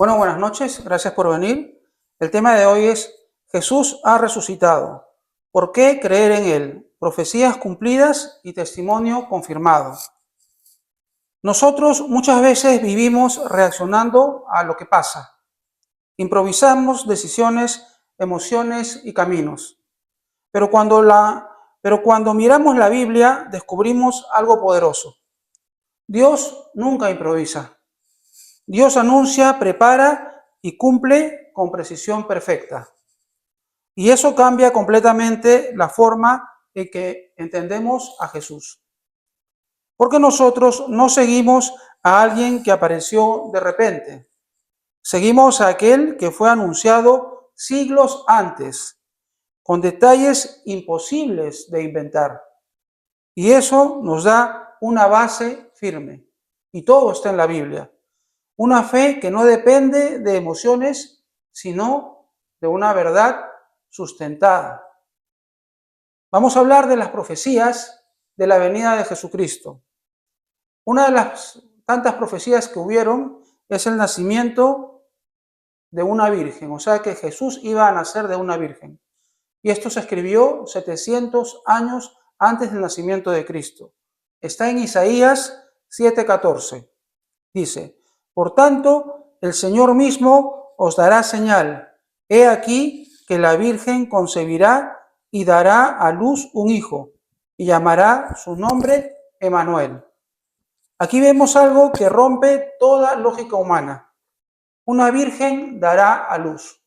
Bueno, buenas noches, gracias por venir. El tema de hoy es Jesús ha resucitado. ¿Por qué creer en Él? Profecías cumplidas y testimonio confirmado. Nosotros muchas veces vivimos reaccionando a lo que pasa. Improvisamos decisiones, emociones y caminos. Pero cuando miramos la Biblia, descubrimos algo poderoso. Dios nunca improvisa. Dios anuncia, prepara y cumple con precisión perfecta. Y eso cambia completamente la forma en que entendemos a Jesús. Porque nosotros no seguimos a alguien que apareció de repente. Seguimos a aquel que fue anunciado siglos antes, con detalles imposibles de inventar. Y eso nos da una base firme. Y todo está en la Biblia. Una fe que no depende de emociones, sino de una verdad sustentada. Vamos a hablar de las profecías de la venida de Jesucristo. Una de las tantas profecías que hubieron es el nacimiento de una virgen, o sea que Jesús iba a nacer de una virgen. Y esto se escribió 700 años antes del nacimiento de Cristo. Está en Isaías 7:14. Dice: por tanto, el Señor mismo os dará señal. He aquí que la Virgen concebirá y dará a luz un hijo, y llamará su nombre Emmanuel. Aquí vemos algo que rompe toda lógica humana. Una virgen dará a luz.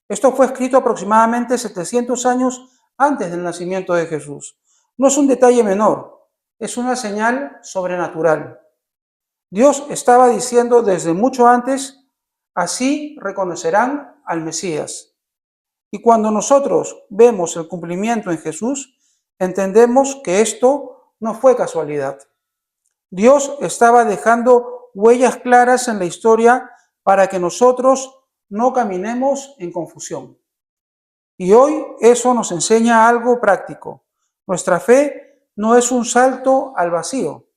Esto fue escrito aproximadamente 700 años antes del nacimiento de Jesús. No es un detalle menor, es una señal sobrenatural. Dios estaba diciendo desde mucho antes: así reconocerán al Mesías. Y cuando nosotros vemos el cumplimiento en Jesús, entendemos que esto no fue casualidad. Dios estaba dejando huellas claras en la historia para que nosotros no caminemos en confusión. Y hoy eso nos enseña algo práctico. Nuestra fe no es un salto al vacío,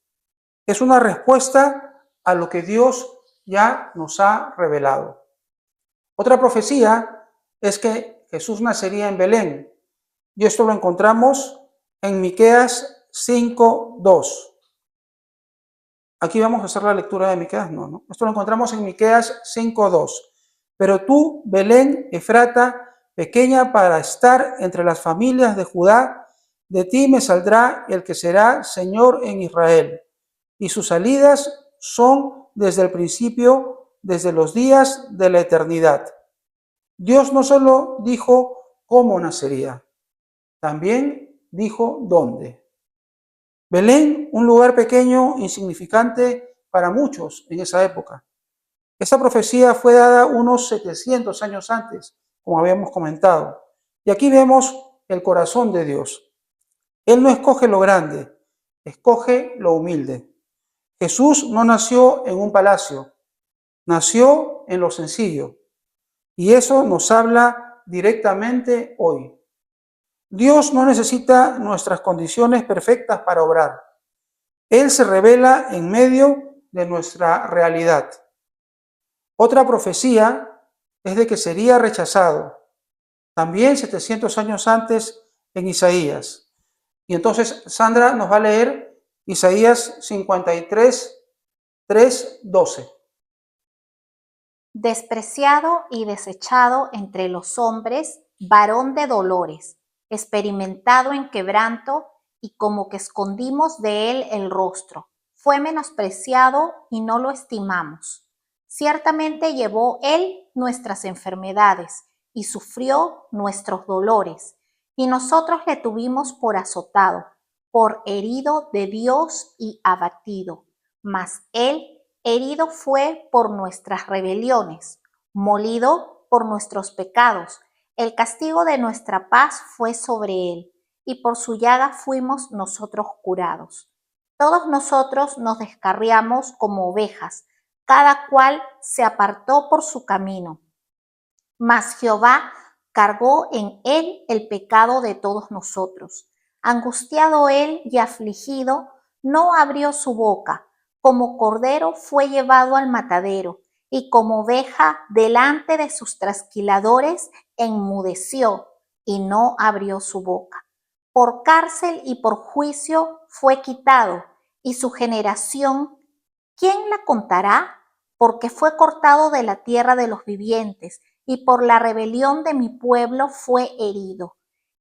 es una respuesta a lo que Dios ya nos ha revelado. Otra profecía es que Jesús nacería en Belén, y esto lo encontramos en Miqueas 5:2. Aquí vamos a hacer la lectura de Miqueas, no. Esto lo encontramos en Miqueas 5:2. Pero tú, Belén, Efrata, pequeña para estar entre las familias de Judá, de ti me saldrá el que será Señor en Israel, y sus salidas son desde el principio, desde los días de la eternidad. Dios no solo dijo cómo nacería, también dijo dónde. Belén, un lugar pequeño, insignificante para muchos en esa época. Esta profecía fue dada unos 700 años antes, como habíamos comentado. Y aquí vemos el corazón de Dios. Él no escoge lo grande, escoge lo humilde. Jesús no nació en un palacio, nació en lo sencillo. Y eso nos habla directamente hoy. Dios no necesita nuestras condiciones perfectas para obrar. Él se revela en medio de nuestra realidad. Otra profecía es de que sería rechazado, también 700 años antes en Isaías. Y entonces Sandra nos va a leer Isaías 53, 3, 12. Despreciado y desechado entre los hombres, varón de dolores, experimentado en quebranto, y como que escondimos de él el rostro. Fue menospreciado y no lo estimamos. Ciertamente llevó él nuestras enfermedades y sufrió nuestros dolores, y nosotros le tuvimos por azotado, por herido de Dios y abatido. Mas él herido fue por nuestras rebeliones, molido por nuestros pecados. El castigo de nuestra paz fue sobre él, y por su llaga fuimos nosotros curados. Todos nosotros nos descarriamos como ovejas, cada cual se apartó por su camino. Mas Jehová cargó en él el pecado de todos nosotros. Angustiado él y afligido, no abrió su boca. Como cordero fue llevado al matadero, y como oveja delante de sus trasquiladores enmudeció y no abrió su boca. Por cárcel y por juicio fue quitado, y su generación, ¿quién la contará? Porque fue cortado de la tierra de los vivientes, y por la rebelión de mi pueblo fue herido.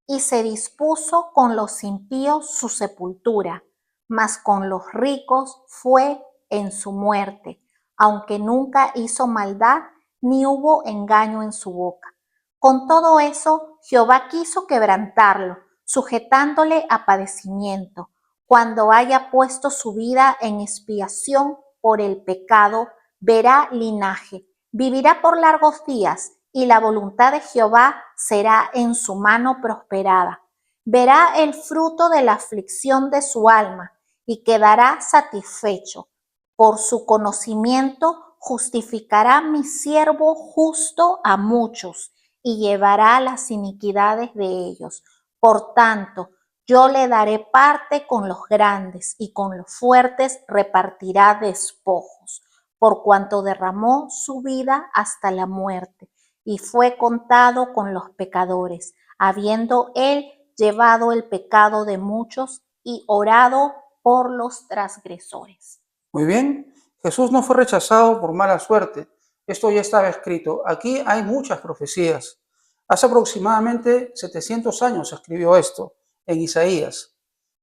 Y se dispuso con los impíos su sepultura, mas con los ricos fue en su muerte, aunque nunca hizo maldad ni hubo engaño en su boca. Con todo eso, Jehová quiso quebrantarlo, sujetándole a padecimiento, cuando haya puesto su vida en expiación por el pecado, verá linaje, vivirá por largos días, y la voluntad de Jehová será en su mano prosperada. Verá el fruto de la aflicción de su alma, y quedará satisfecho. Por su conocimiento justificará mi siervo justo a muchos, y llevará las iniquidades de ellos. Por tanto, yo le daré parte con los grandes, y con los fuertes repartirá despojos, por cuanto derramó su vida hasta la muerte, y fue contado con los pecadores, habiendo él llevado el pecado de muchos y orado por los transgresores. Muy bien, Jesús no fue rechazado por mala suerte. Esto ya estaba escrito. Aquí hay muchas profecías. Hace aproximadamente 700 años se escribió esto en Isaías.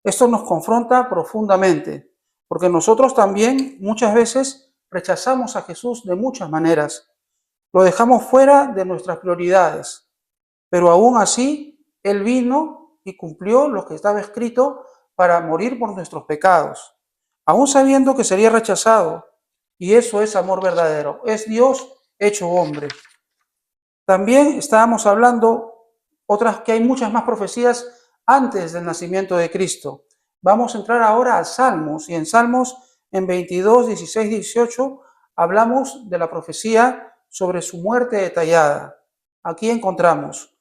Esto nos confronta profundamente, porque nosotros también muchas veces rechazamos a Jesús de muchas maneras. Lo dejamos fuera de nuestras prioridades, pero aún así Él vino y cumplió lo que estaba escrito para morir por nuestros pecados, aún sabiendo que sería rechazado. Y eso es amor verdadero, es Dios hecho hombre. También estábamos hablando otras que hay muchas más profecías antes del nacimiento de Cristo. Vamos a entrar ahora a Salmos, y en Salmos en 22, 16, 18 hablamos de la profecía sobre su muerte detallada. Aquí encontramos: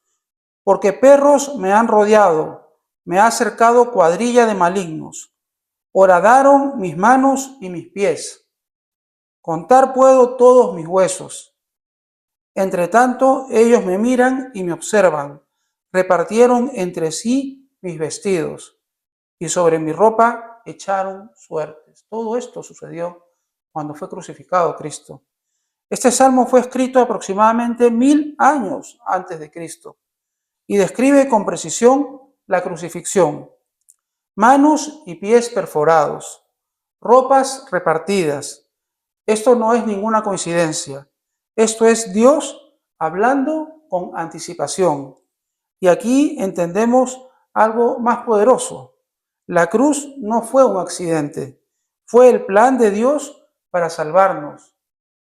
porque perros me han rodeado, me ha cercado cuadrilla de malignos, horadaron mis manos y mis pies. Contar puedo todos mis huesos. Entre tanto, ellos me miran y me observan. Repartieron entre sí mis vestidos, y sobre mi ropa echaron suertes. Todo esto sucedió cuando fue crucificado Cristo. Este salmo fue escrito aproximadamente 1000 años antes de Cristo y describe con precisión la crucifixión: manos y pies perforados, ropas repartidas. Esto no es ninguna coincidencia. Esto es Dios hablando con anticipación. Y aquí entendemos algo más poderoso. La cruz no fue un accidente, fue el plan de Dios para salvarnos,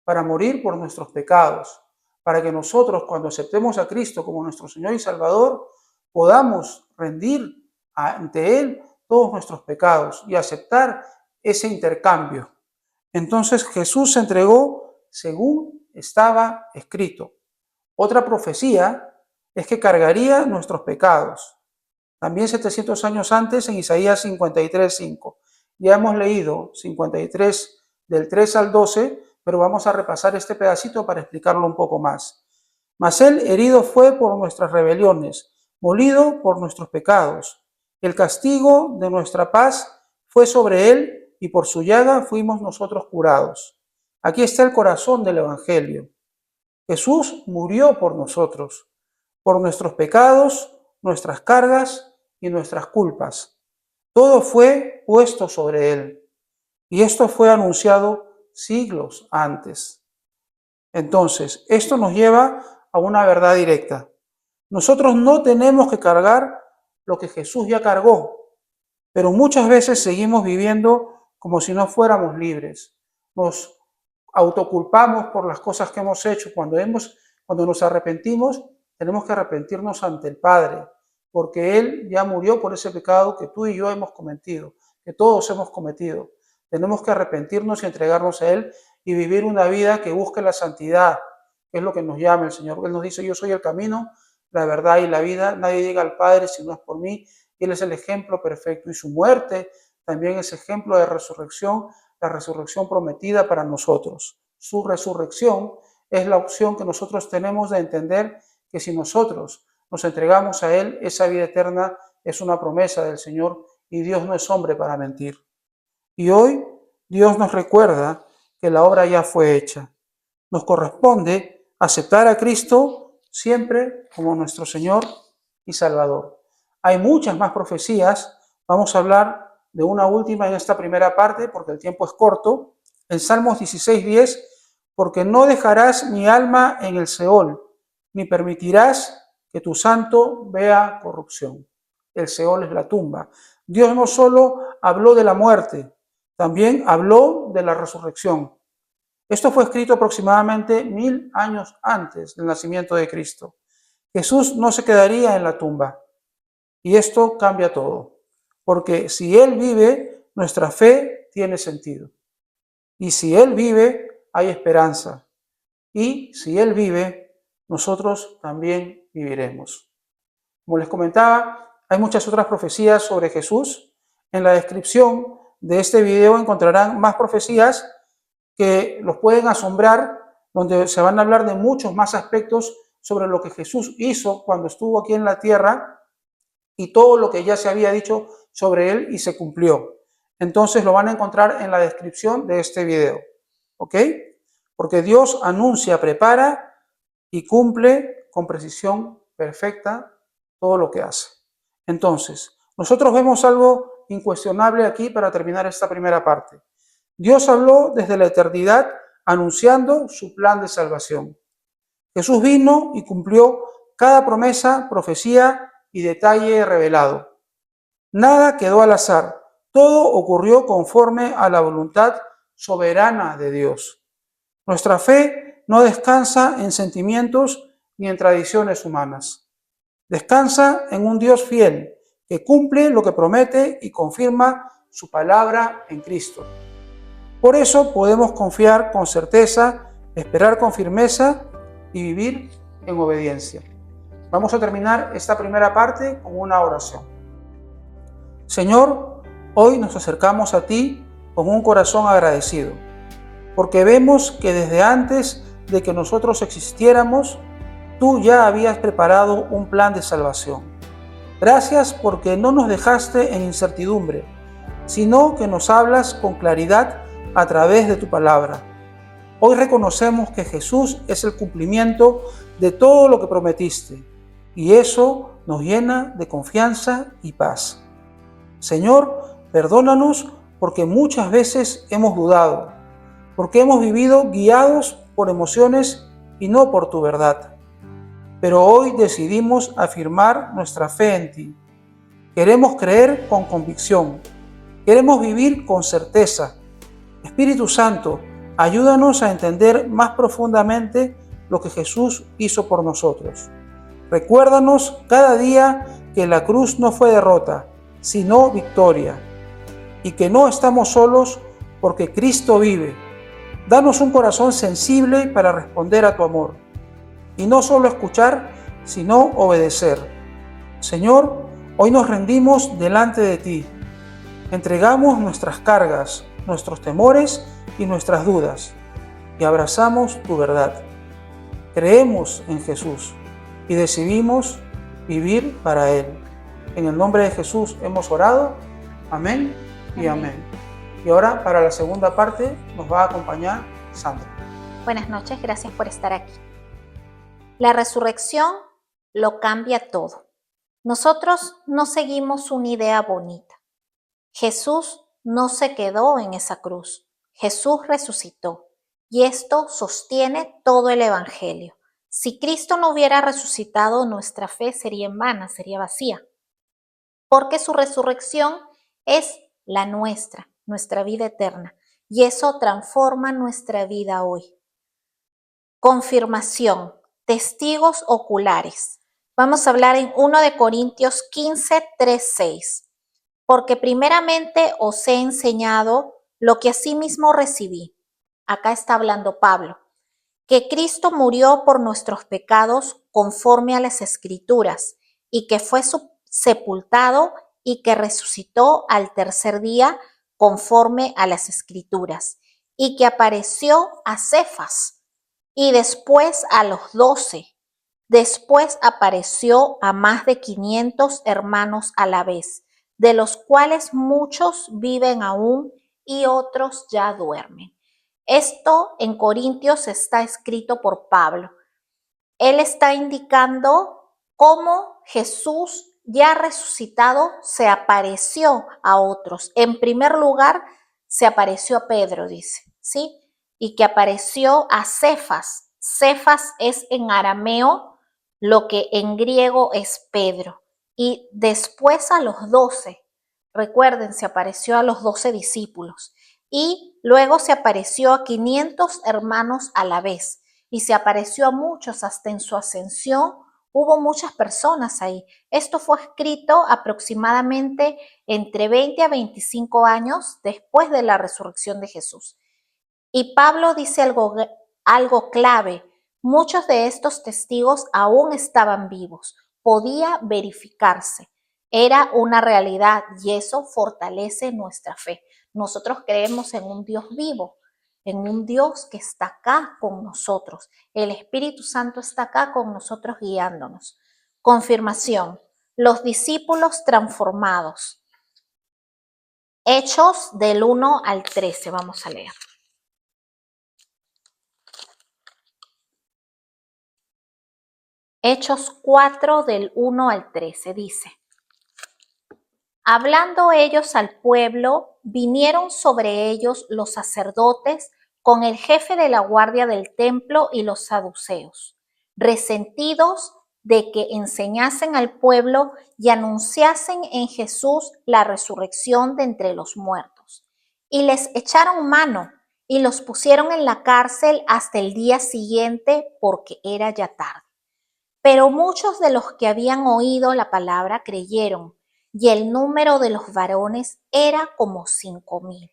para morir por nuestros pecados, para que nosotros, cuando aceptemos a Cristo como nuestro Señor y Salvador, podamos rendir ante Él todos nuestros pecados y aceptar ese intercambio. Entonces Jesús se entregó según estaba escrito. Otra profecía es que cargaría nuestros pecados. También 700 años antes, en Isaías 53:5. Ya hemos leído 53 del 3 al 12, pero vamos a repasar este pedacito para explicarlo un poco más. Mas él herido fue por nuestras rebeliones, molido por nuestros pecados. El castigo de nuestra paz fue sobre él, y por su llaga fuimos nosotros curados. Aquí está el corazón del Evangelio. Jesús murió por nosotros, por nuestros pecados, nuestras cargas y nuestras culpas. Todo fue puesto sobre él, y esto fue anunciado siglos antes. Entonces, esto nos lleva a una verdad directa. Nosotros no tenemos que cargar lo que Jesús ya cargó, pero muchas veces seguimos viviendo como si no fuéramos libres. Nos autoculpamos por las cosas que hemos hecho. Cuando nos arrepentimos, tenemos que arrepentirnos ante el Padre, porque Él ya murió por ese pecado que tú y yo hemos cometido, que todos hemos cometido. Tenemos que arrepentirnos y entregarnos a Él y vivir una vida que busque la santidad, que es lo que nos llama el Señor. Él nos dice: yo soy el camino, la verdad y la vida. Nadie llega al Padre si no es por mí. Y Él es el ejemplo perfecto. Y su muerte también es ejemplo de resurrección, la resurrección prometida para nosotros. su resurrección, es la opción que nosotros tenemos de entender que si nosotros nos entregamos a Él, esa vida eterna es una promesa del Señor y Dios no es hombre para mentir. Y hoy Dios nos recuerda que la obra ya fue hecha. Nos corresponde aceptar a Cristo siempre como nuestro Señor y Salvador. Hay muchas más profecías. Vamos a hablar de una última en esta primera parte porque el tiempo es corto. En Salmos 16:10, porque no dejarás mi alma en el Seol, ni permitirás que tu santo vea corrupción. El Seol es la tumba. Dios no solo habló de la muerte, también habló de la resurrección. Esto fue escrito aproximadamente 1000 años antes del nacimiento de Cristo. Jesús no se quedaría en la tumba. Y esto cambia todo. Porque si Él vive, nuestra fe tiene sentido. Y si Él vive, hay esperanza. Y si Él vive, nosotros también viviremos. Como les comentaba, hay muchas otras profecías sobre Jesús. En la descripción de este video encontrarán más profecías que los pueden asombrar, donde se van a hablar de muchos más aspectos sobre lo que Jesús hizo cuando estuvo aquí en la tierra y todo lo que ya se había dicho sobre él y se cumplió. Entonces lo van a encontrar en la descripción de este video, ¿ok? Porque Dios anuncia, prepara y cumple con precisión perfecta todo lo que hace. Entonces, nosotros vemos algo incuestionable aquí para terminar esta primera parte. Dios habló desde la eternidad anunciando su plan de salvación. Jesús vino y cumplió cada promesa, profecía y detalle revelado. Nada quedó al azar, todo ocurrió conforme a la voluntad soberana de Dios. Nuestra fe no descansa en sentimientos ni en tradiciones humanas. Descansa en un Dios fiel que cumple lo que promete y confirma su palabra en Cristo. Por eso podemos confiar con certeza, esperar con firmeza y vivir en obediencia. Vamos a terminar esta primera parte con una oración. Señor, hoy nos acercamos a ti con un corazón agradecido, porque vemos que desde antes de que nosotros existiéramos, tú ya habías preparado un plan de salvación. Gracias porque no nos dejaste en incertidumbre, sino que nos hablas con claridad a través de tu palabra. Hoy reconocemos que Jesús es el cumplimiento de todo lo que prometiste y eso nos llena de confianza y paz. Señor, perdónanos porque muchas veces hemos dudado, porque hemos vivido guiados por emociones y no por tu verdad. Pero hoy decidimos afirmar nuestra fe en ti. Queremos creer con convicción, queremos vivir con certeza. Espíritu Santo, ayúdanos a entender más profundamente lo que Jesús hizo por nosotros. Recuérdanos cada día que la cruz no fue derrota, sino victoria, y que no estamos solos porque Cristo vive. Danos un corazón sensible para responder a tu amor, y no solo escuchar, sino obedecer. Señor, hoy nos rendimos delante de ti. Entregamos nuestras cargas, nuestros temores y nuestras dudas, y abrazamos tu verdad. Creemos en Jesús y decidimos vivir para Él. En el nombre de Jesús hemos orado. Amén y amén. Y ahora para la segunda parte nos va a acompañar Sandra. Buenas noches, gracias por estar aquí. La resurrección lo cambia todo. Nosotros no seguimos una idea bonita. Jesús no se quedó en esa cruz. Jesús resucitó y esto sostiene todo el Evangelio. Si Cristo no hubiera resucitado, nuestra fe sería en vana, sería vacía, porque su resurrección es la nuestra vida eterna, y eso transforma nuestra vida hoy. Confirmación, testigos oculares. Vamos a hablar en 1 de Corintios 15, 3, 6. Porque primeramente os he enseñado lo que asimismo recibí. Acá está hablando Pablo, que Cristo murió por nuestros pecados conforme a las Escrituras, y que fue sepultado y que resucitó al tercer día conforme a las Escrituras, y que apareció a Cefas y después a los 12. Después apareció a más de 500 hermanos a la vez, de los cuales muchos viven aún y otros ya duermen. Esto en Corintios está escrito por Pablo. Él está indicando cómo Jesús ya resucitado se apareció a otros. En primer lugar, se apareció a Pedro, dice, ¿sí? Y que apareció a Cefas. Cefas es en arameo lo que en griego es Pedro. Y después a los 12, recuerden, se apareció a los 12 discípulos. Y luego se apareció a 500 hermanos a la vez y se apareció a muchos hasta en su ascensión. Hubo muchas personas ahí. Esto fue escrito aproximadamente entre 20 a 25 años después de la resurrección de Jesús. Y Pablo dice algo clave. Muchos de estos testigos aún estaban vivos. Podía verificarse. Era una realidad y eso fortalece nuestra fe. Nosotros creemos en un Dios vivo, en un Dios que está acá con nosotros. El Espíritu Santo está acá con nosotros guiándonos. Confirmación. Los discípulos transformados. Hechos del 1 al 13. Vamos a leer. Hechos 4 del 1 al 13 dice: Hablando ellos al pueblo, vinieron sobre ellos los sacerdotes con el jefe de la guardia del templo y los saduceos, resentidos de que enseñasen al pueblo y anunciasen en Jesús la resurrección de entre los muertos. Y les echaron mano y los pusieron en la cárcel hasta el día siguiente porque era ya tarde. Pero muchos de los que habían oído la palabra creyeron, y el número de los varones era como 5,000.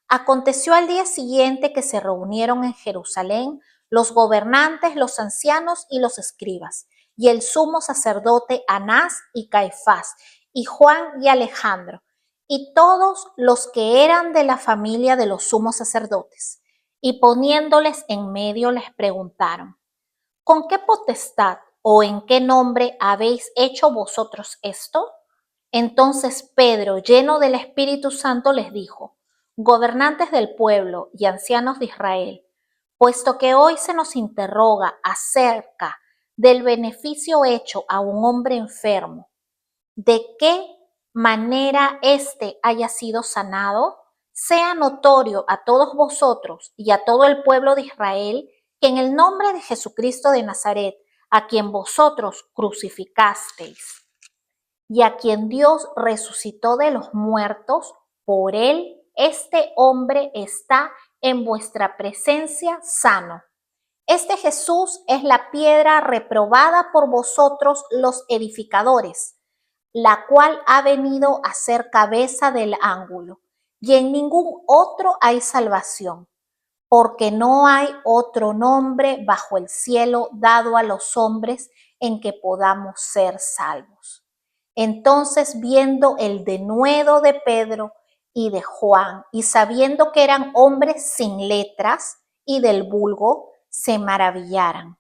Aconteció al día siguiente que se reunieron en Jerusalén los gobernantes, los ancianos y los escribas, y el sumo sacerdote Anás y Caifás, y Juan y Alejandro, y todos los que eran de la familia de los sumos sacerdotes. Y poniéndoles en medio les preguntaron: ¿Con qué potestad o en qué nombre habéis hecho vosotros esto? Entonces Pedro, lleno del Espíritu Santo, les dijo: Gobernantes del pueblo y ancianos de Israel, puesto que hoy se nos interroga acerca del beneficio hecho a un hombre enfermo, de qué manera éste haya sido sanado, sea notorio a todos vosotros y a todo el pueblo de Israel que en el nombre de Jesucristo de Nazaret, a quien vosotros crucificasteis y a quien Dios resucitó de los muertos, por él este hombre está en vuestra presencia sano. Este Jesús es la piedra reprobada por vosotros los edificadores, la cual ha venido a ser cabeza del ángulo, y en ningún otro hay salvación, porque no hay otro nombre bajo el cielo dado a los hombres en que podamos ser salvos. Entonces, viendo el denuedo de Pedro y de Juan, y sabiendo que eran hombres sin letras y del vulgo, se maravillaban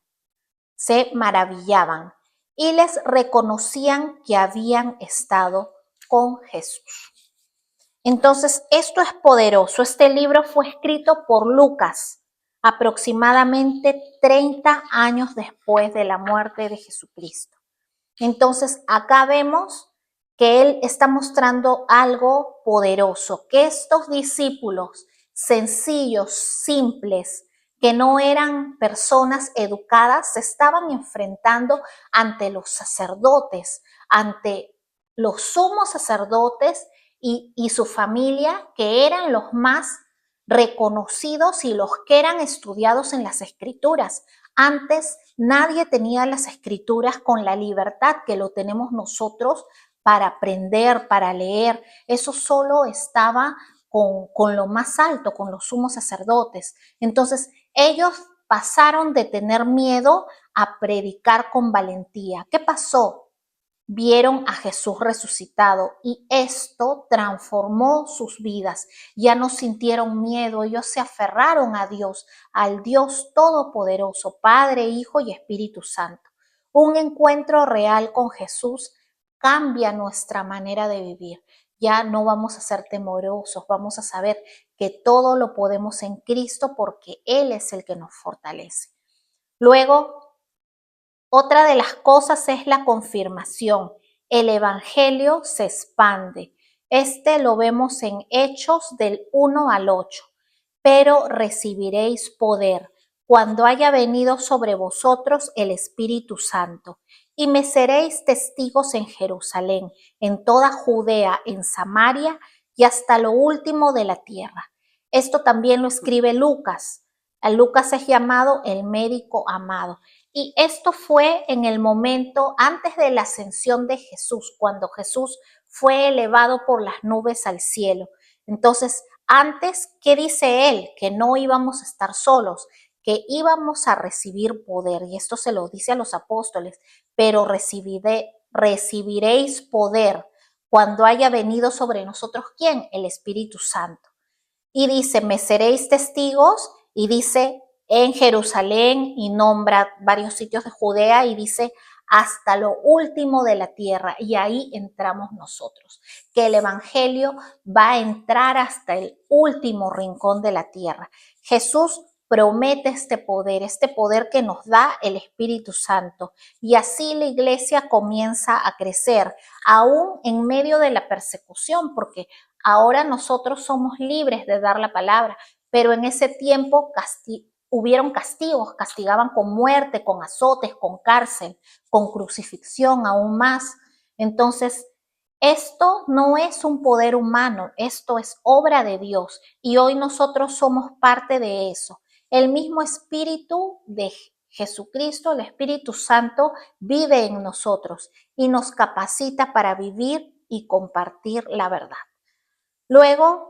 y les reconocían que habían estado con Jesús. Entonces, esto es poderoso. Este libro fue escrito por Lucas aproximadamente 30 años después de la muerte de Jesucristo. Entonces, acá vemos que él está mostrando algo poderoso, que estos discípulos sencillos, simples, que no eran personas educadas, se estaban enfrentando ante los sacerdotes, ante los sumos sacerdotes y su familia, que eran los más reconocidos y los que eran estudiados en las escrituras. Antes nadie tenía las escrituras con la libertad que lo tenemos nosotros para aprender, para leer. Eso solo estaba con lo más alto, con los sumos sacerdotes. Entonces, ellos pasaron de tener miedo a predicar con valentía. ¿Qué pasó? vieron a Jesús resucitado y esto transformó sus vidas. Ya no sintieron miedo, ellos se aferraron a Dios, al Dios Todopoderoso, Padre, Hijo y Espíritu Santo. Un encuentro real con Jesús cambia nuestra manera de vivir. Ya no vamos a ser temorosos, vamos a saber que todo lo podemos en Cristo porque Él es el que nos fortalece. Luego, otra de las cosas es la confirmación. El evangelio se expande. Este lo vemos en Hechos del 1 al 8. Pero recibiréis poder cuando haya venido sobre vosotros el Espíritu Santo, y me seréis testigos en Jerusalén, en toda Judea, en Samaria y hasta lo último de la tierra. Esto también lo escribe Lucas. Lucas es llamado el médico amado. Y esto fue en el momento antes de la ascensión de Jesús, cuando Jesús fue elevado por las nubes al cielo. Entonces, antes, ¿qué dice él? Que no íbamos a estar solos, que íbamos a recibir poder. Y esto se lo dice a los apóstoles, pero recibiréis poder cuando haya venido sobre nosotros, ¿quién? El Espíritu Santo. Y dice, me seréis testigos, y dice en Jerusalén, y nombra varios sitios de Judea, y dice hasta lo último de la tierra, y ahí entramos nosotros, que el evangelio va a entrar hasta el último rincón de la tierra. Jesús promete este poder que nos da el Espíritu Santo, y así la iglesia comienza a crecer, aún en medio de la persecución, porque ahora nosotros somos libres de dar la palabra, pero en ese tiempo hubieron castigos, castigaban con muerte, con azotes, con cárcel, con crucifixión aún más. Entonces, esto no es un poder humano, esto es obra de Dios y hoy nosotros somos parte de eso. El mismo Espíritu de Jesucristo, el Espíritu Santo, vive en nosotros y nos capacita para vivir y compartir la verdad. Luego,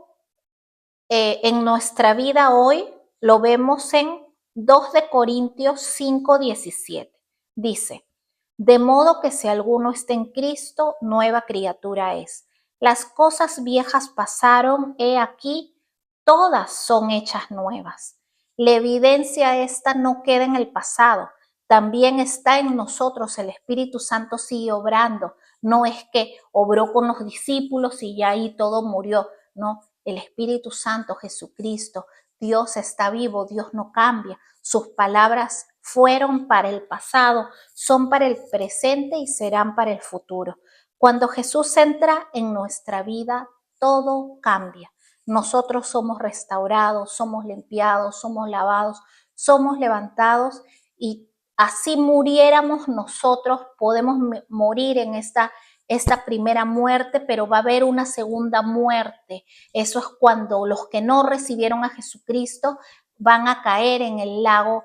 en nuestra vida hoy lo vemos en 2 de Corintios 5:17. Dice, de modo que si alguno está en Cristo, nueva criatura es. Las cosas viejas pasaron, he aquí, todas son hechas nuevas. La evidencia esta no queda en el pasado, también está en nosotros. El Espíritu Santo sigue obrando. No es que obró con los discípulos y ya ahí todo murió. No, el Espíritu Santo, Jesucristo, Dios está vivo, Dios no cambia. Sus palabras fueron para el pasado, son para el presente y serán para el futuro. Cuando Jesús entra en nuestra vida, todo cambia. Nosotros somos restaurados, somos limpiados, somos lavados, somos levantados y así muriéramos nosotros, podemos morir en esta primera muerte, pero va a haber una segunda muerte. Eso es cuando los que no recibieron a Jesucristo van a caer en el lago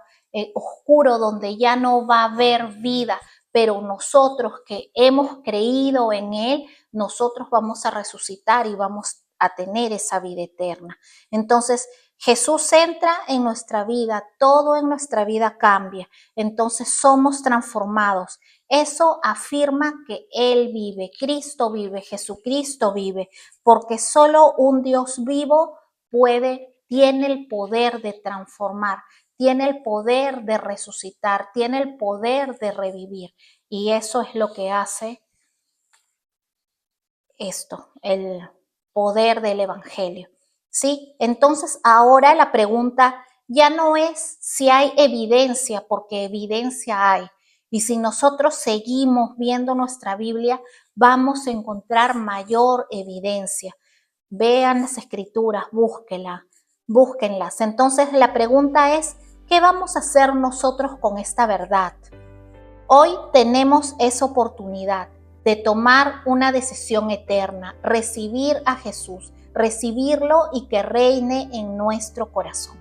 oscuro donde ya no va a haber vida, pero nosotros que hemos creído en Él, nosotros vamos a resucitar y vamos a tener esa vida eterna. Entonces, Jesús entra en nuestra vida, todo en nuestra vida cambia, entonces somos transformados. Eso afirma que Él vive, Cristo vive, Jesucristo vive, porque solo un Dios vivo tiene el poder de transformar, tiene el poder de resucitar, tiene el poder de revivir. Y eso es lo que hace esto, el poder del Evangelio. ¿Sí? Entonces ahora la pregunta ya no es si hay evidencia, porque evidencia hay. Y si nosotros seguimos viendo nuestra Biblia, vamos a encontrar mayor evidencia. Vean las escrituras, búsquenlas. Entonces la pregunta es, ¿qué vamos a hacer nosotros con esta verdad? Hoy tenemos esa oportunidad de tomar una decisión eterna, recibir a Jesús, recibirlo y que reine en nuestro corazón.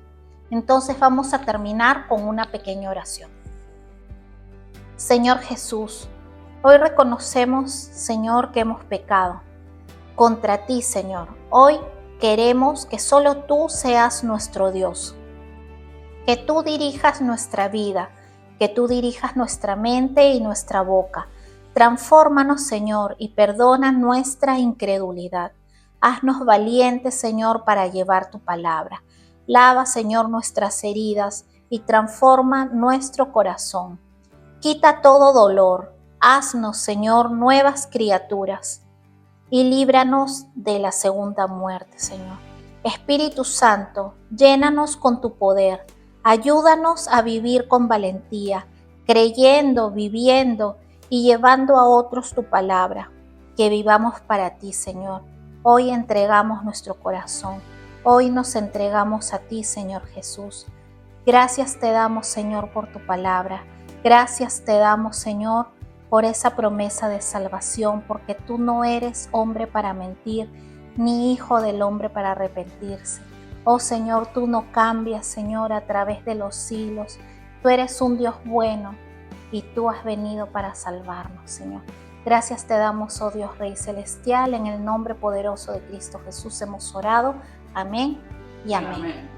Entonces vamos a terminar con una pequeña oración. Señor Jesús, hoy reconocemos, Señor, que hemos pecado contra ti, Señor. Hoy queremos que solo tú seas nuestro Dios, que tú dirijas nuestra vida, que tú dirijas nuestra mente y nuestra boca. Transfórmanos, Señor, y perdona nuestra incredulidad. Haznos valientes, Señor, para llevar tu palabra. Lava, Señor, nuestras heridas y transforma nuestro corazón. Quita todo dolor. Haznos, Señor, nuevas criaturas y líbranos de la segunda muerte, Señor. Espíritu Santo, llénanos con tu poder. Ayúdanos a vivir con valentía, creyendo, viviendo y llevando a otros tu palabra. Que vivamos para ti, Señor. Hoy entregamos nuestro corazón. Hoy nos entregamos a ti, Señor Jesús. Gracias te damos, Señor, por tu palabra. Gracias te damos, Señor, por esa promesa de salvación, porque tú no eres hombre para mentir, ni hijo del hombre para arrepentirse. Oh Señor, tú no cambias, Señor, a través de los siglos. Tú eres un Dios bueno y tú has venido para salvarnos, Señor. Gracias te damos, oh Dios Rey Celestial, en el nombre poderoso de Cristo Jesús hemos orado. Amén y amén.